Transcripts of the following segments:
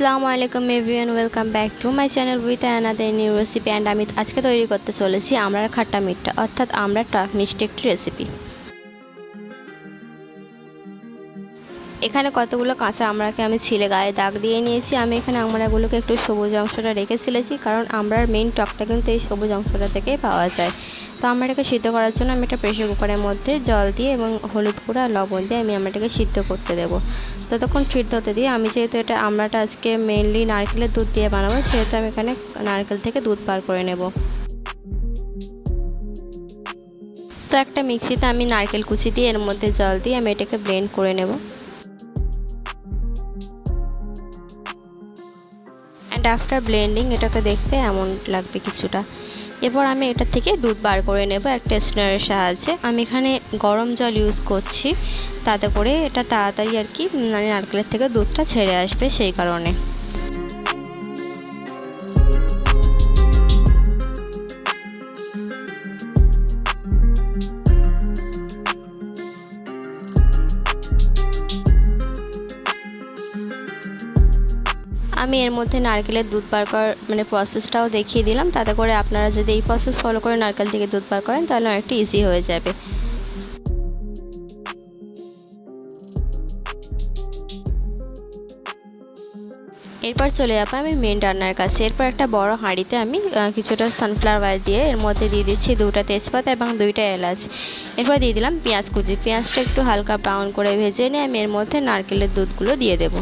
আসসালামু আলাইকুম everyone, welcome back to my channel with another new recipe. And আমি আজকে তৈরি করতে চলেছি আমড়ার খাট্টা মিঠা অর্থাৎ আমড়ার টক মিষ্টি একটি রেসিপি। এখানে কতগুলো কাঁচা আমড়াকে আমি ছিলে গায়ে দাগ দিয়ে নিয়েছি। আমি এখানে আমড়াগুলোকে একটু সবুজ অংশটা রেখে ছিলেছি, কারণ আমড়ার মেইন টকটা কিন্তু এই সবুজ অংশটা থেকেই পাওয়া যায়। তো আমড়াটাকে সিদ্ধ করার জন্য আমি একটা প্রেসার কুকারের মধ্যে জল দিয়ে এবং হলুদ গুঁড়া আর লবণ দিয়ে আমি আমড়াটাকে সিদ্ধ করতে দেবো। ততক্ষণ সিদ্ধ হতে দিয়ে আমি যেহেতু এটা আমড়াটা আজকে মেনলি নারকেলের দুধ দিয়ে বানাবো, সেহেতু আমি এখানে নারকেল থেকে দুধ বার করে নেব। তো একটা মিক্সিতে আমি নারকেল কুচি দিয়ে এর মধ্যে জল দিয়ে আমি এটাকে ব্লেন্ড করে নেব। অ্যান্ড আফটার ব্লেন্ডিং এটাকে দেখতে এমন লাগবে কিছুটা। এরপর আমি এটা থেকে দুধ বার করে নেব একটা স্ট্রেনারের সাহায্যে। আমি এখানে গরম জল ইউজ করছি, তাতে করে এটা তাড়াতাড়ি আর কি নারকেলের থেকে দুধটা ছেড়ে আসবে, সেই কারণে। আমি এর মধ্যে নারকেলের দুধ বার করার প্রসেসটাও দেখিয়ে দিলাম, তাতে করে আপনারা যদি এই প্রসেস ফলো করে নারকেল থেকে দুধ বার করেন তাহলে অনেকটা ইজি হয়ে যাবে। এরপর চলে যাবো আমি মেন রান্নার কাছে। এরপর একটা বড় হাঁড়িতে আমি কিছুটা সানফ্লাওয়ার অয়েল দিয়ে এর মধ্যে দিয়ে দিচ্ছি 2টা তেজপাতা এবং 2টা এলাচ। এরপর দিয়ে দিলাম পেঁয়াজ কুচি। পেঁয়াজটা একটু হালকা ব্রাউন করে ভেজে নিয়ে আমি এর মধ্যে নারকেলের দুধগুলো দিয়ে দেবো।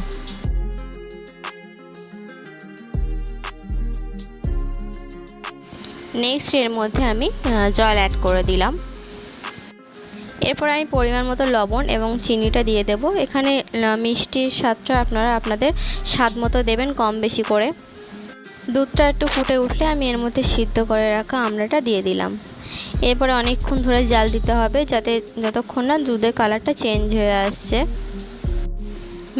নেক্সট এর মধ্যে আমি জল অ্যাড করে দিলাম। এরপর আমি পরিমাণ মতো লবণ এবং চিনিটা দিয়ে দেব। এখানে মিষ্টির স্বাদটা আপনারা আপনাদের স্বাদ মতো দেবেন, কম বেশি করে। দুধটা একটু ফুটে উঠলে আমি এর মধ্যে সিদ্ধ করে রাখা আমড়াটা দিয়ে দিলাম। এরপরে অনেকক্ষণ ধরে জাল দিতে হবে, যতক্ষণ না দুধের কালারটা চেঞ্জ হয়ে আসছে।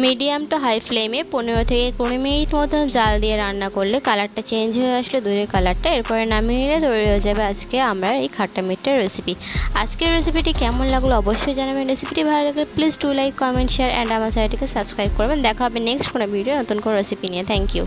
মিডিয়াম টু হাই ফ্লেমে 15 থেকে 20 মিনিট মতো জাল দিয়ে রান্না করলে কালারটা চেঞ্জ হয়ে আসলে দুধের কালারটা, এরপরে নামিয়ে নিলে তৈরি হয়ে যাবে আজকে আমরা এই খাট্টা মিঠার রেসিপি। আজকের রেসিপিটি কেমন লাগলো অবশ্যই জানাবেন। রেসিপিটি ভালো লাগলে please do like, comment, share and আমার চ্যানেলটিকে সাবস্ক্রাইব করবেন। দেখা হবে নেক্সট কোনো ভিডিও নতুন কোনো রেসিপি নিয়ে। Thank you.